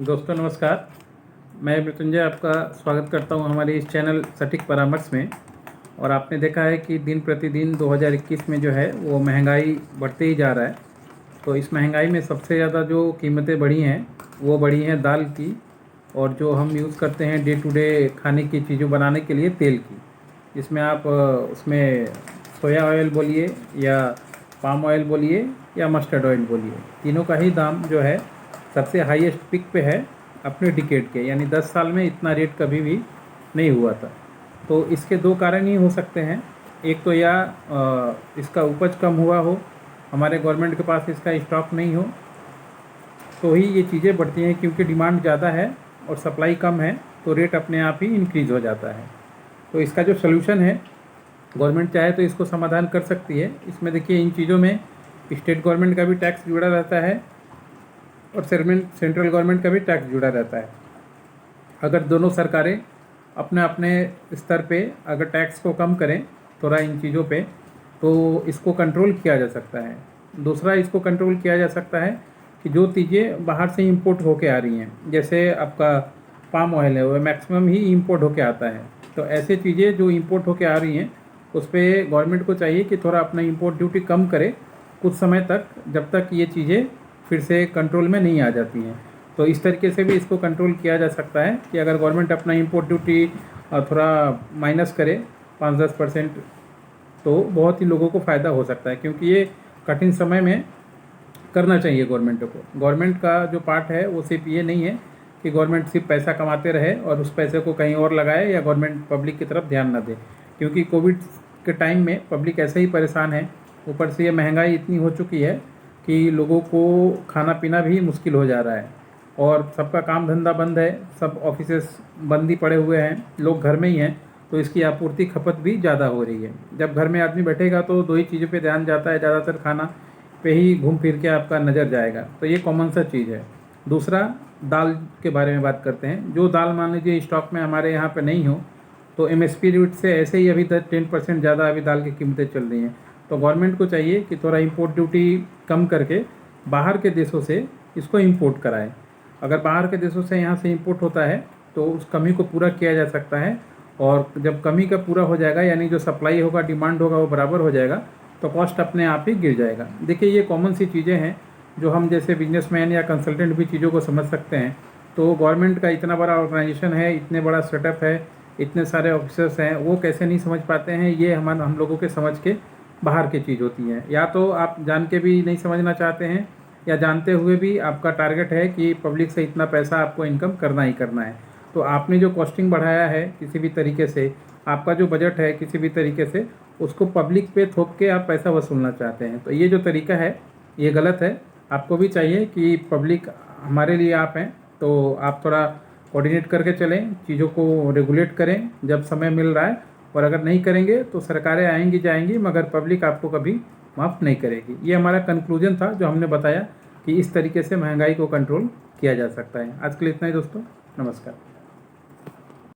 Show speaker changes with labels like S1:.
S1: दोस्तों नमस्कार। मैं मृत्युंजय आपका स्वागत करता हूं हमारे इस चैनल सटीक परामर्श में। और आपने देखा है कि दिन प्रतिदिन 2021 में जो है वो महंगाई बढ़ते ही जा रहा है। तो इस महंगाई में सबसे ज़्यादा जो कीमतें बढ़ी हैं वो बढ़ी हैं दाल की, और जो हम यूज़ करते हैं डे टू डे खाने की चीज़ों बनाने के लिए तेल की। जिसमें आप उसमें सोया ऑयल बोलिए या पाम ऑयल बोलिए या मस्टर्ड ऑयल बोलिए, तीनों का ही दाम जो है सबसे हाईएस्ट पिक पे है अपने डिकेड के, यानी 10 साल में इतना रेट कभी भी नहीं हुआ था। तो इसके दो कारण ही हो सकते हैं। एक तो या इसका उपज कम हुआ हो, हमारे गवर्नमेंट के पास इसका स्टॉक नहीं हो, तो ही ये चीज़ें बढ़ती हैं। क्योंकि डिमांड ज़्यादा है और सप्लाई कम है तो रेट अपने आप ही इंक्रीज़ हो जाता है। तो इसका जो सलूशन है, गवर्नमेंट चाहे तो इसको समाधान कर सकती है। इसमें देखिए, इन चीज़ों में स्टेट गवर्नमेंट का भी टैक्स जुड़ा रहता है और सेंट्रल गवर्नमेंट का भी टैक्स जुड़ा रहता है। अगर दोनों सरकारें अपने अपने स्तर पे अगर टैक्स को कम करें थोड़ा इन चीज़ों पे, तो इसको कंट्रोल किया जा सकता है। दूसरा, इसको कंट्रोल किया जा सकता है कि जो चीज़ें बाहर से इंपोर्ट होके आ रही हैं, जैसे आपका पाम ऑयल है, वो मैक्सिमम ही इंपोर्ट होके आता है। तो ऐसे चीज़ें जो इंपोर्ट होके आ रही हैं उस पर गवर्नमेंट को चाहिए कि थोड़ा अपना इंपोर्ट ड्यूटी कम करे कुछ समय तक, जब तक ये चीज़ें फिर से कंट्रोल में नहीं आ जाती हैं। तो इस तरीके से भी इसको कंट्रोल किया जा सकता है कि अगर गवर्नमेंट अपना इंपोर्ट ड्यूटी थोड़ा माइनस करे 5-10%, तो बहुत ही लोगों को फ़ायदा हो सकता है। क्योंकि ये कठिन समय में करना चाहिए गवर्नमेंट को। गवर्नमेंट का जो पार्ट है वो सिर्फ ये नहीं है कि गवर्नमेंट सिर्फ पैसा कमाते रहे और उस पैसे को कहीं और लगाए, या गवर्नमेंट पब्लिक की तरफ ध्यान ना दे। क्योंकि कोविड के टाइम में पब्लिक ऐसे ही परेशान है, ऊपर से ये महंगाई इतनी हो चुकी है कि लोगों को खाना पीना भी मुश्किल हो जा रहा है और सबका काम धंधा बंद है, सब ऑफिसेस बंद ही पड़े हुए हैं, लोग घर में ही हैं। तो इसकी आपूर्ति खपत भी ज़्यादा हो रही है। जब घर में आदमी बैठेगा तो दो ही चीज़ों पे ध्यान जाता है, ज़्यादातर खाना पे ही घूम फिर के आपका नज़र जाएगा। तो ये कॉमन सा चीज़ है। दूसरा, दाल के बारे में बात करते हैं। जो दाल मान लीजिए स्टॉक में हमारे यहाँ पे नहीं हो, तो MSP रेट से ऐसे ही अभी तक 10% ज़्यादा अभी दाल की कीमतें चल रही हैं। तो गवर्नमेंट को चाहिए कि थोड़ा इंपोर्ट ड्यूटी कम करके बाहर के देशों से इसको इंपोर्ट कराए। अगर बाहर के देशों से यहाँ से इंपोर्ट होता है तो उस कमी को पूरा किया जा सकता है। और जब कमी का पूरा हो जाएगा, यानी जो सप्लाई होगा डिमांड होगा वो बराबर हो जाएगा, तो कॉस्ट अपने आप ही गिर जाएगा। देखिए, ये कॉमन सी चीज़ें हैं जो हम जैसे बिजनेसमैन या कंसल्टेंट भी चीज़ों को समझ सकते हैं। तो गवर्नमेंट का इतना बड़ा ऑर्गेनाइजेशन है, इतने बड़ा सेटअप है, इतने सारे ऑफिसर्स हैं, वो कैसे नहीं समझ पाते हैं। ये हम लोगों के समझ के बाहर की चीज़ होती है। या तो आप जान के भी नहीं समझना चाहते हैं, या जानते हुए भी आपका टारगेट है कि पब्लिक से इतना पैसा आपको इनकम करना ही करना है। तो आपने जो कॉस्टिंग बढ़ाया है किसी भी तरीके से, आपका जो बजट है किसी भी तरीके से, उसको पब्लिक पे थोप के आप पैसा वसूलना चाहते हैं। तो ये जो तरीका है ये गलत है। आपको भी चाहिए कि पब्लिक हमारे लिए आप हैं, तो आप थोड़ा कोऑर्डिनेट करके चलें, चीज़ों को रेगुलेट करें जब समय मिल रहा है। और अगर नहीं करेंगे तो सरकारें आएंगी जाएंगी, मगर पब्लिक आपको कभी माफ़ नहीं करेगी। ये हमारा कंक्लूजन था जो हमने बताया कि इस तरीके से महंगाई को कंट्रोल किया जा सकता है। आज के लिए इतना ही दोस्तों, नमस्कार।